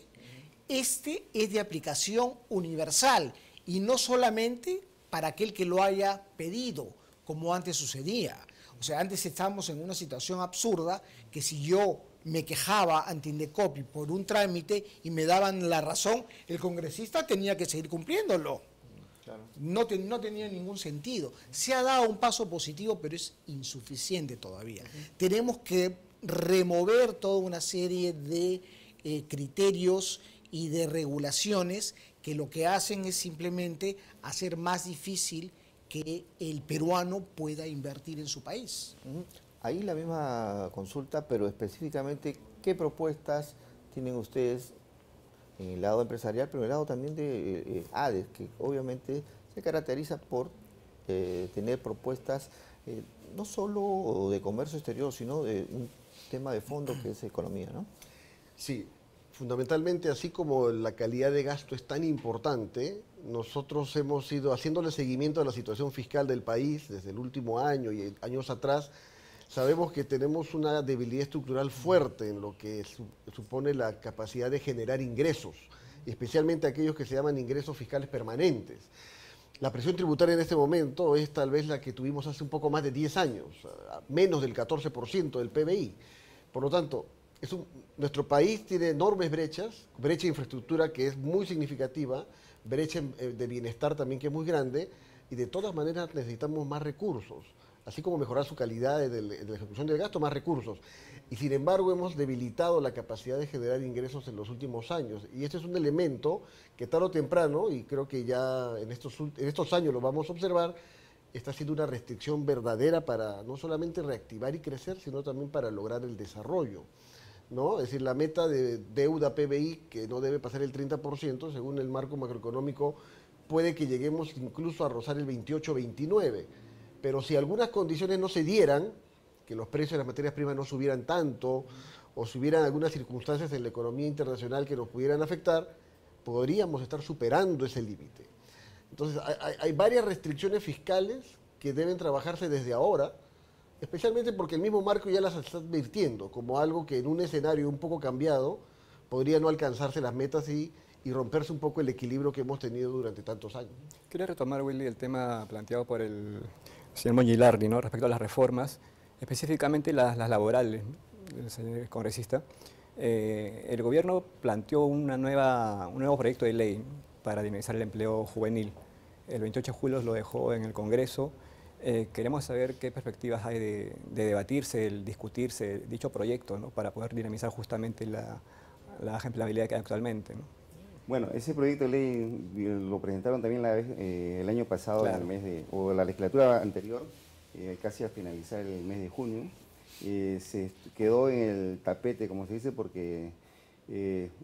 D: es de aplicación universal y no solamente para aquel que lo haya pedido, como antes sucedía. O sea, antes estábamos en una situación absurda que si yo me quejaba ante Indecopi por un trámite y me daban la razón, el congresista tenía que seguir cumpliéndolo. Claro. No tenía ningún sentido. Se ha dado un paso positivo, pero es insuficiente todavía. Tenemos que remover toda una serie de criterios y de regulaciones que lo que hacen es simplemente hacer más difícil que el peruano pueda invertir en su país.
A: Ahí la misma consulta, pero específicamente, ¿qué propuestas tienen ustedes en el lado empresarial, pero en el lado también de ADES, que obviamente se caracteriza por tener propuestas no solo de comercio exterior, sino de un tema de fondo que es economía, ¿no?
E: Sí. Fundamentalmente, así como la calidad de gasto es tan importante, nosotros hemos ido haciéndole seguimiento a la situación fiscal del país desde el último año y años atrás. Sabemos que tenemos una debilidad estructural fuerte en lo que supone la capacidad de generar ingresos, especialmente aquellos que se llaman ingresos fiscales permanentes. La presión tributaria en este momento es tal vez la que tuvimos hace un poco más de 10 años, menos del 14% del PBI. Por lo tanto, nuestro país tiene enormes brechas, brecha de infraestructura que es muy significativa, brecha de bienestar también que es muy grande, y de todas maneras necesitamos más recursos, así como mejorar su calidad de la ejecución del gasto, más recursos. Y sin embargo hemos debilitado la capacidad de generar ingresos en los últimos años, y este es un elemento que tarde o temprano, y creo que ya en estos años lo vamos a observar, está siendo una restricción verdadera para no solamente reactivar y crecer, sino también para lograr el desarrollo, ¿no? Es decir, la meta de deuda PBI, que no debe pasar el 30%, según el marco macroeconómico, puede que lleguemos incluso a rozar el 28-29%. Pero si algunas condiciones no se dieran, que los precios de las materias primas no subieran tanto, o si hubieran algunas circunstancias en la economía internacional que nos pudieran afectar, podríamos estar superando ese límite. Entonces, hay varias restricciones fiscales que deben trabajarse desde ahora, especialmente porque el mismo marco ya las está advirtiendo como algo que en un escenario un poco cambiado podría no alcanzarse las metas y romperse un poco el equilibrio que hemos tenido durante tantos años.
B: Quería retomar, Willy, el tema planteado por el señor Molinarri, ¿no? Respecto a las reformas, específicamente las laborales, el señor congresista. El gobierno planteó un nuevo proyecto de ley para dinamizar el empleo juvenil. El 28 de julio lo dejó en el Congreso. Queremos saber qué perspectivas hay de debatirse, el discutirse dicho proyecto, ¿no? Para poder dinamizar justamente la baja empleabilidad que hay actualmente, ¿no?
H: Bueno, ese proyecto de ley lo presentaron también el año pasado, claro, en el mes o la legislatura anterior, casi a finalizar el mes de junio. Se quedó en el tapete, como se dice, porque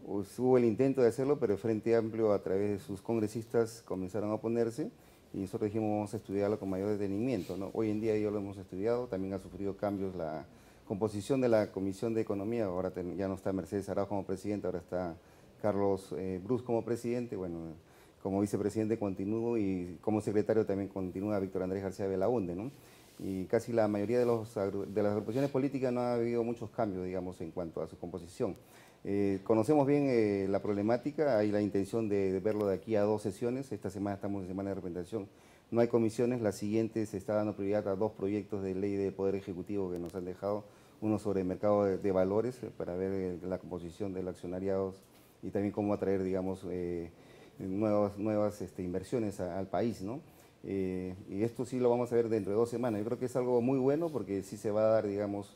H: hubo el intento de hacerlo, pero el Frente Amplio, a través de sus congresistas, comenzaron a oponerse y nosotros dijimos vamos a estudiarlo con mayor detenimiento, ¿no? Hoy en día ya lo hemos estudiado, también ha sufrido cambios la composición de la Comisión de Economía. Ahora ya no está Mercedes Arauz como presidente, ahora está Carlos Brus como presidente. Bueno, como vicepresidente continúo y como secretario también continúa Víctor Andrés García Belaunde, ¿no? Y casi la mayoría de las agrupaciones políticas no ha habido muchos cambios, digamos, en cuanto a su composición. Conocemos bien la problemática, hay la intención de verlo de aquí a 2 sesiones. Esta semana estamos en semana de representación, no hay comisiones. La siguiente se está dando prioridad a 2 proyectos de ley de Poder Ejecutivo que nos han dejado, uno sobre el mercado de valores para ver la composición del accionariado y también cómo atraer, digamos, nuevas inversiones al país, ¿no? Y esto sí lo vamos a ver dentro de 2 semanas. Yo creo que es algo muy bueno porque sí se va a dar, digamos,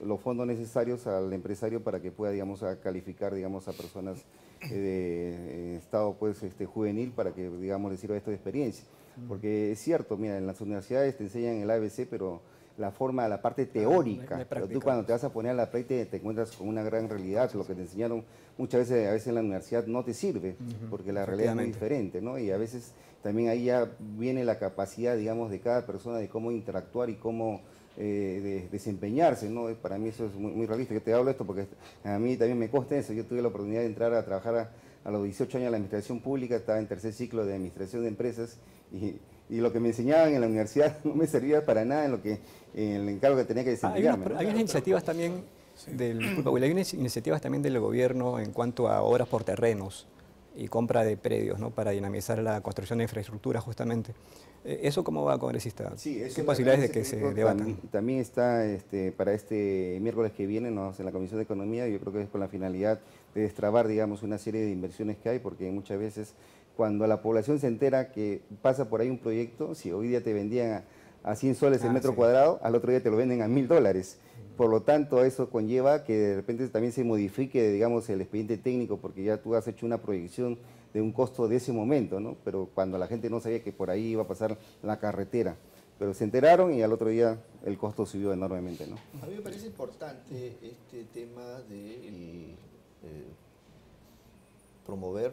H: los fondos necesarios al empresario para que pueda, digamos, calificar, digamos, a personas de estado, pues, juvenil, para que, digamos, les sirva esto de experiencia. Porque es cierto, mira, en las universidades te enseñan el ABC, pero la parte teórica, pero tú cuando te vas a poner a la práctica te encuentras con una gran realidad. Lo que te enseñaron muchas veces, a veces en la universidad no te sirve, porque la realidad es muy diferente, ¿no? Y a veces también ahí ya viene la capacidad, digamos, de cada persona de cómo interactuar y cómo de desempeñarse, ¿no? Para mí eso es muy realista. Yo te hablo esto porque a mí también me consta eso. Yo tuve la oportunidad de entrar a trabajar a los 18 años en la administración pública, estaba en 3er ciclo de administración de empresas y lo que me enseñaban en la universidad no me servía para nada en el encargo que tenía que desempeñarme.
B: Hay unas iniciativas también hay unas iniciativas también del gobierno en cuanto a obras por terrenos y compra de predios, ¿no? Para dinamizar la construcción de infraestructura justamente. ¿Eso cómo va, congresista?
H: Sí,
B: ¿Qué posibilidades de que se debatan?
H: También está para este miércoles que viene, ¿no? En la Comisión de Economía. Yo creo que es con la finalidad de destrabar, digamos, una serie de inversiones que hay, porque muchas veces cuando la población se entera que pasa por ahí un proyecto, si hoy día te vendían a 100 soles el metro cuadrado, al otro día te lo venden a $1000. Por lo tanto, eso conlleva que de repente también se modifique, digamos, el expediente técnico, porque ya tú has hecho una proyección de un costo de ese momento, ¿no? Pero cuando la gente no sabía que por ahí iba a pasar la carretera, pero se enteraron y al otro día el costo subió enormemente, ¿no?
A: A mí me parece importante este tema de promover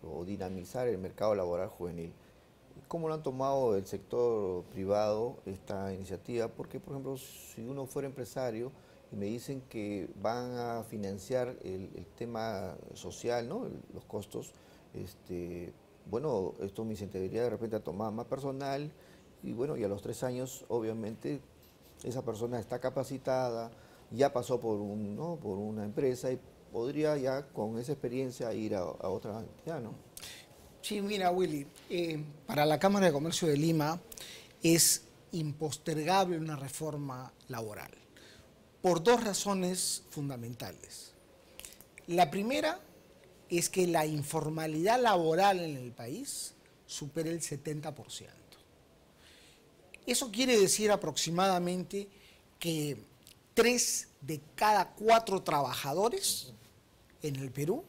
A: o dinamizar el mercado laboral juvenil. ¿Cómo lo han tomado el sector privado esta iniciativa? Porque, por ejemplo, si uno fuera empresario y me dicen que van a financiar el tema social, ¿no? Los costos, bueno, esto me incentivaría de repente a tomar más personal y bueno, y a los 3 años, obviamente, esa persona está capacitada, ya pasó por una empresa y podría ya con esa experiencia ir a otra entidad, ¿no?
D: Sí, mira, Willy, para la Cámara de Comercio de Lima es impostergable una reforma laboral por 2 razones fundamentales. La primera es que la informalidad laboral en el país supera el 70%. Eso quiere decir aproximadamente que 3 de cada 4 trabajadores en el Perú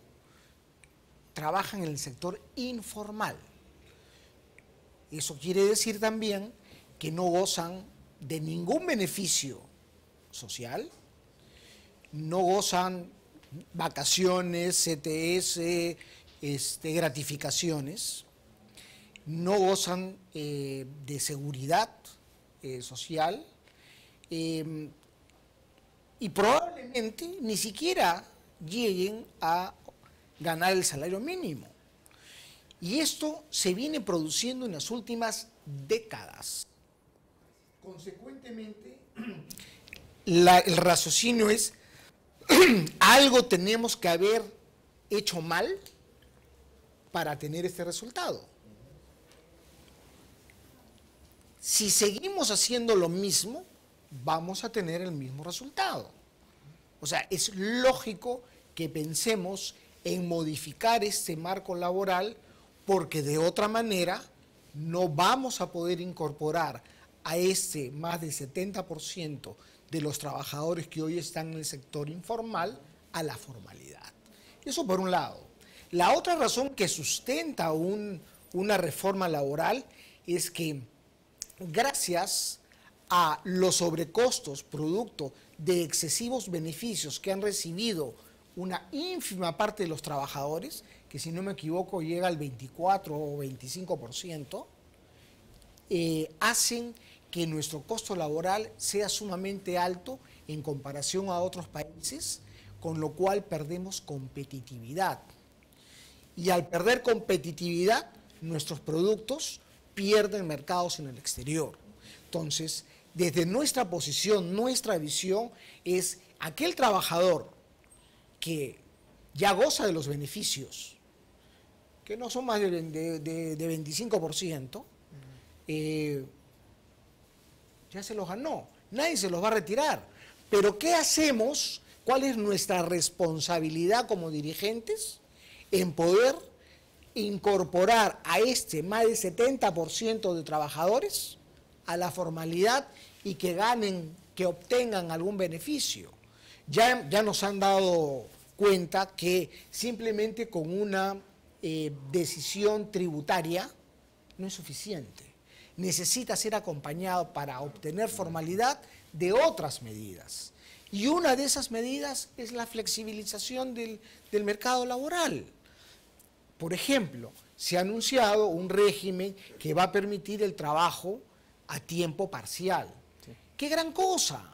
D: trabajan en el sector informal. Eso quiere decir también que no gozan de ningún beneficio social, no gozan vacaciones, CTS, gratificaciones, no gozan de seguridad social y probablemente ni siquiera lleguen a ganar el salario mínimo. Y esto se viene produciendo en las últimas décadas. Consecuentemente, el raciocinio es, algo tenemos que haber hecho mal para tener este resultado. Si seguimos haciendo lo mismo, vamos a tener el mismo resultado. O sea, es lógico que pensemos en modificar este marco laboral, porque de otra manera no vamos a poder incorporar a este más del 70% de los trabajadores que hoy están en el sector informal a la formalidad. Eso por un lado. La otra razón que sustenta una reforma laboral es que gracias a los sobrecostos producto de excesivos beneficios que han recibido una ínfima parte de los trabajadores, que si no me equivoco llega al 24 o 25%, hacen que nuestro costo laboral sea sumamente alto en comparación a otros países, con lo cual perdemos competitividad. Y al perder competitividad, nuestros productos pierden mercados en el exterior. Entonces, desde nuestra posición, nuestra visión es aquel trabajador que ya goza de los beneficios, que no son más de 25%, ya se los ganó, nadie se los va a retirar. Pero ¿qué hacemos? ¿Cuál es nuestra responsabilidad como dirigentes? En poder incorporar a este más del 70% de trabajadores a la formalidad y que ganen, que obtengan algún beneficio. Ya nos han dado cuenta que simplemente con una decisión tributaria no es suficiente. Necesita ser acompañado para obtener formalidad de otras medidas. Y una de esas medidas es la flexibilización del mercado laboral. Por ejemplo, se ha anunciado un régimen que va a permitir el trabajo a tiempo parcial. Sí. ¡Qué gran cosa!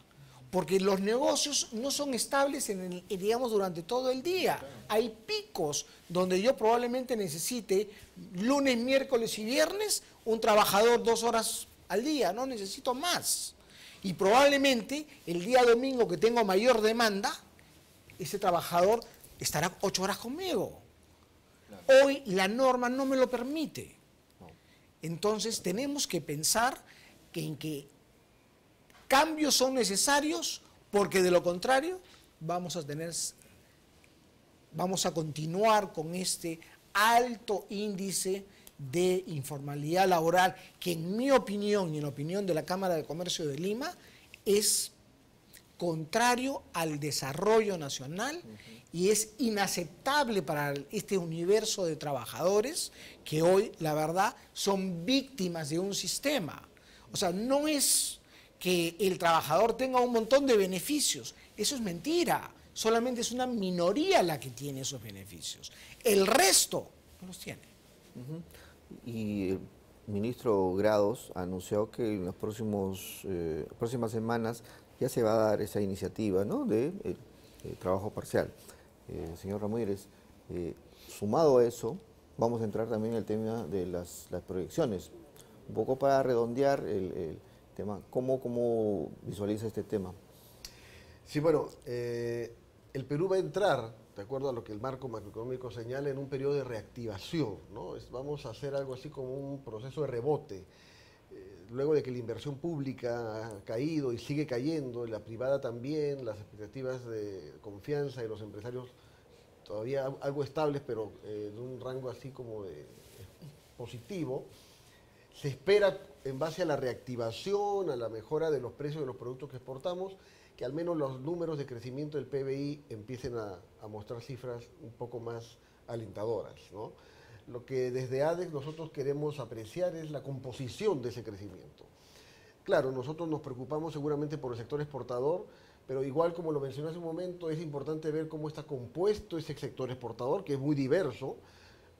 D: Porque los negocios no son estables, digamos, durante todo el día. Claro. Hay picos donde yo probablemente necesite lunes, miércoles y viernes un trabajador 2 horas al día, no necesito más. Y probablemente el día domingo que tengo mayor demanda, ese trabajador estará 8 horas conmigo. Claro. Hoy la norma no me lo permite. No. Entonces tenemos que pensar en que cambios son necesarios, porque de lo contrario vamos a continuar con este alto índice de informalidad laboral que, en mi opinión y en la opinión de la Cámara de Comercio de Lima, es contrario al desarrollo nacional y es inaceptable para este universo de trabajadores que hoy, la verdad, son víctimas de un sistema. O sea, no es que el trabajador tenga un montón de beneficios, eso es mentira, solamente es una minoría la que tiene esos beneficios, el resto no los tiene.
A: Y el ministro Grados anunció que en las próximas semanas ya se va a dar esa iniciativa, ¿no?, de trabajo parcial. Señor Ramírez, sumado a eso, vamos a entrar también en el tema de las proyecciones, un poco para redondear el tema. ¿Cómo visualiza este tema?
E: Sí, bueno, el Perú va a entrar, de acuerdo a lo que el marco macroeconómico señala, en un periodo de reactivación, ¿no? Vamos a hacer algo así como un proceso de rebote. Luego de que la inversión pública ha caído y sigue cayendo, y la privada también, las expectativas de confianza de los empresarios todavía algo estables, pero en un rango así como de positivo, se espera, en base a la reactivación, a la mejora de los precios de los productos que exportamos, que al menos los números de crecimiento del PBI empiecen a mostrar cifras un poco más alentadoras, ¿no? Lo que desde ADEX nosotros queremos apreciar es la composición de ese crecimiento. Claro, nosotros nos preocupamos seguramente por el sector exportador, pero igual como lo mencioné hace un momento, es importante ver cómo está compuesto ese sector exportador, que es muy diverso.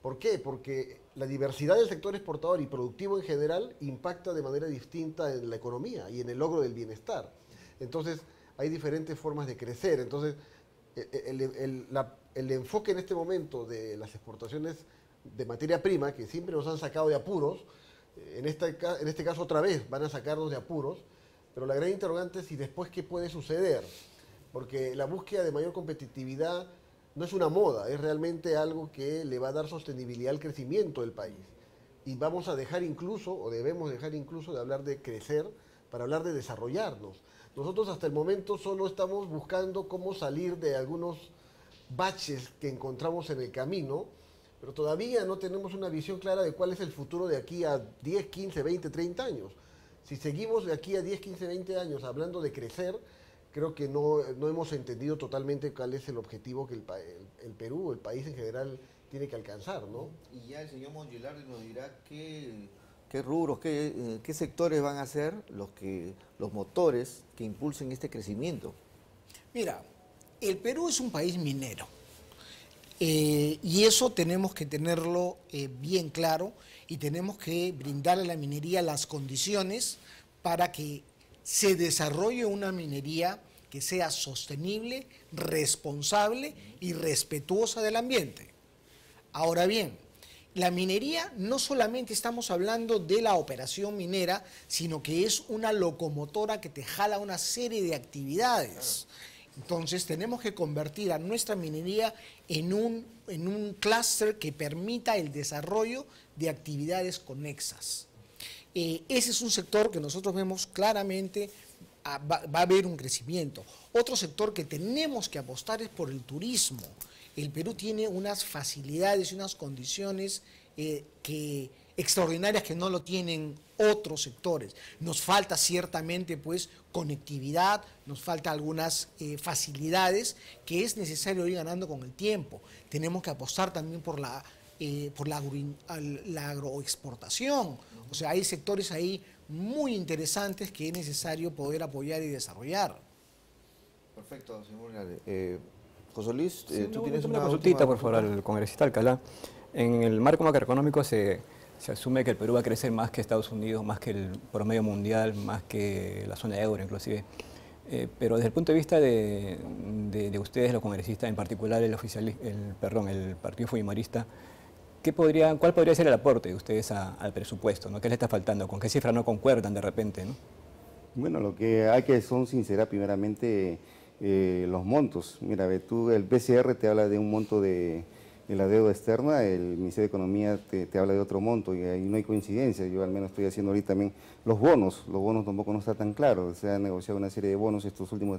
E: ¿Por qué? Porque la diversidad del sector exportador y productivo en general impacta de manera distinta en la economía y en el logro del bienestar. Entonces, hay diferentes formas de crecer. Entonces, el enfoque en este momento de las exportaciones de materia prima, que siempre nos han sacado de apuros, en este caso otra vez van a sacarnos de apuros, pero la gran interrogante es: ¿y después qué puede suceder? Porque la búsqueda de mayor competitividad no es una moda, es realmente algo que le va a dar sostenibilidad al crecimiento del país. Y vamos a dejar incluso, o debemos dejar incluso, de hablar de crecer para hablar de desarrollarnos. Nosotros hasta el momento solo estamos buscando cómo salir de algunos baches que encontramos en el camino, pero todavía no tenemos una visión clara de cuál es el futuro de aquí a 10, 15, 20, 30 años. Si seguimos de aquí a 10, 15, 20 años hablando de crecer, creo que no hemos entendido totalmente cuál es el objetivo que el Perú, el país en general, tiene que alcanzar, ¿no?
A: Y ya el señor Mongilardi nos dirá qué rubros, qué sectores van a ser los motores que impulsen este crecimiento.
D: Mira, el Perú es un país minero. Y eso tenemos que tenerlo bien claro y tenemos que brindarle a la minería las condiciones para que se desarrolle una minería que sea sostenible, responsable y respetuosa del ambiente. Ahora bien, la minería no solamente estamos hablando de la operación minera, sino que es una locomotora que te jala una serie de actividades. Entonces tenemos que convertir a nuestra minería en un clúster que permita el desarrollo de actividades conexas. Ese es un sector que nosotros vemos claramente va a haber un crecimiento. Otro sector que tenemos que apostar es por el turismo. El Perú tiene unas facilidades y unas condiciones extraordinarias que no lo tienen otros sectores. Nos falta ciertamente pues conectividad, nos falta algunas facilidades que es necesario ir ganando con el tiempo. Tenemos que apostar también por la agroexportación. O sea, hay sectores ahí muy interesantes que es necesario poder apoyar y desarrollar.
A: Perfecto, señor José Luis, tú
B: tienes
A: tienes
B: una consultita, por favor, al congresista Alcalá. En el marco macroeconómico se asume que el Perú va a crecer más que Estados Unidos, más que el promedio mundial, más que la zona euro inclusive. Pero desde el punto de vista de ustedes, los congresistas, en particular el Partido Fujimorista, ¿cuál podría ser el aporte de ustedes al presupuesto, ¿no? ¿Qué les está faltando? ¿Con qué cifras no concuerdan de repente, ¿no?
H: Bueno, lo que hay que son sincerar primeramente los montos. Mira, tú, el PCR te habla de un monto de la deuda externa, el Ministerio de Economía te habla de otro monto y ahí no hay coincidencia. Yo al menos estoy haciendo ahorita también los bonos tampoco no está tan claro. Se ha negociado una serie de bonos, estos últimos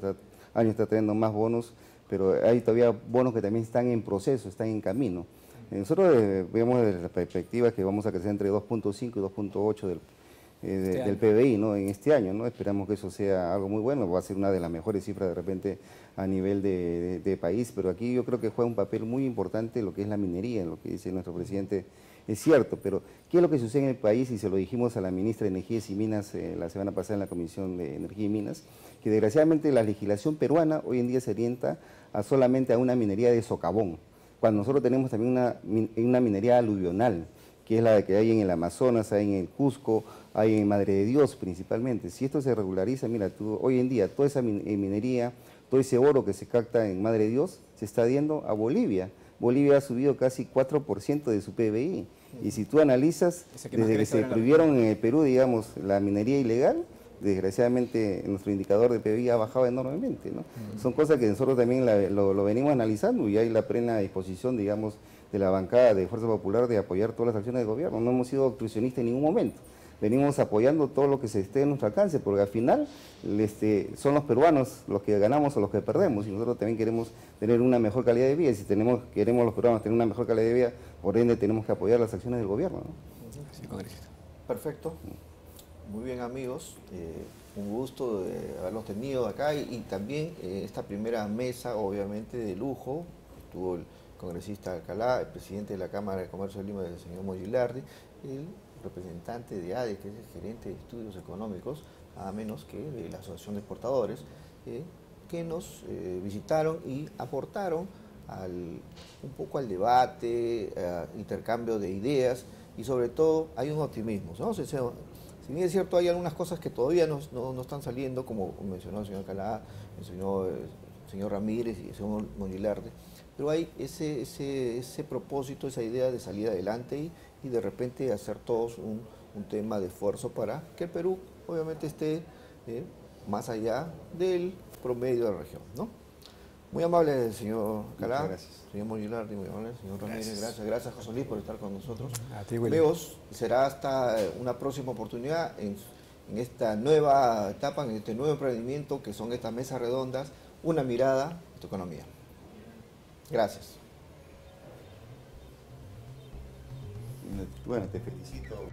H: años está trayendo más bonos, pero hay todavía bonos que también están en proceso, están en camino. Nosotros vemos desde la perspectiva que vamos a crecer entre 2.5 y 2.8 del PBI, ¿no? En este año, ¿no? Esperamos que eso sea algo muy bueno, va a ser una de las mejores cifras de repente a nivel de país, pero aquí yo creo que juega un papel muy importante lo que es la minería, lo que dice nuestro presidente es cierto, pero ¿qué es lo que sucede en el país? Y se lo dijimos a la ministra de Energías y Minas la semana pasada en la Comisión de Energía y Minas, que desgraciadamente la legislación peruana hoy en día se orienta solamente a una minería de socavón, cuando nosotros tenemos también una minería aluvional, que es la que hay en el Amazonas, hay en el Cusco, hay en Madre de Dios principalmente. Si esto se regulariza, mira, hoy en día toda esa minería, todo ese oro que se capta en Madre de Dios, se está yendo a Bolivia. Bolivia ha subido casi 4% de su PBI. Y si tú analizas, desde que se prohibieron en el Perú, digamos, la minería ilegal, desgraciadamente nuestro indicador de PBI ha bajado enormemente, ¿no? Son cosas que nosotros también lo venimos analizando y hay la plena disposición, digamos, de la bancada de Fuerza Popular de apoyar todas las acciones del gobierno. No hemos sido obstruccionistas en ningún momento. Venimos apoyando todo lo que se esté en nuestro alcance, porque al final son los peruanos los que ganamos o los que perdemos, y nosotros también queremos tener una mejor calidad de vida, y si queremos los peruanos tener una mejor calidad de vida, por ende tenemos que apoyar las acciones del gobierno, ¿no?
B: Sí, congresista.
A: Perfecto. Muy bien, amigos. Un gusto haberlos tenido acá y también esta primera mesa, obviamente, de lujo. Estuvo el congresista Alcalá, el presidente de la Cámara de Comercio de Lima, el señor Mongilardi, el representante de ADE, que es el gerente de estudios económicos, nada menos que de la Asociación de Exportadores, que nos visitaron y aportaron un poco al debate, intercambio de ideas y sobre todo hay un optimismo, ¿no? Si bien es cierto, hay algunas cosas que todavía no están saliendo, como mencionó el señor Alcalá, el señor Ramírez y el señor Mongilardi, pero hay ese propósito, esa idea de salir adelante y de repente hacer todos un tema de esfuerzo para que el Perú obviamente esté más allá del promedio de la región, ¿no? Muy amable, señor Alcalá, señor Mongilardi, muy amable, señor Ramírez, gracias José Luis por estar con nosotros.
B: A ti, Willy.
A: Leos, será hasta una próxima oportunidad en esta nueva etapa, en este nuevo emprendimiento que son estas mesas redondas, una mirada a tu economía. Gracias.
H: Bueno, te felicito.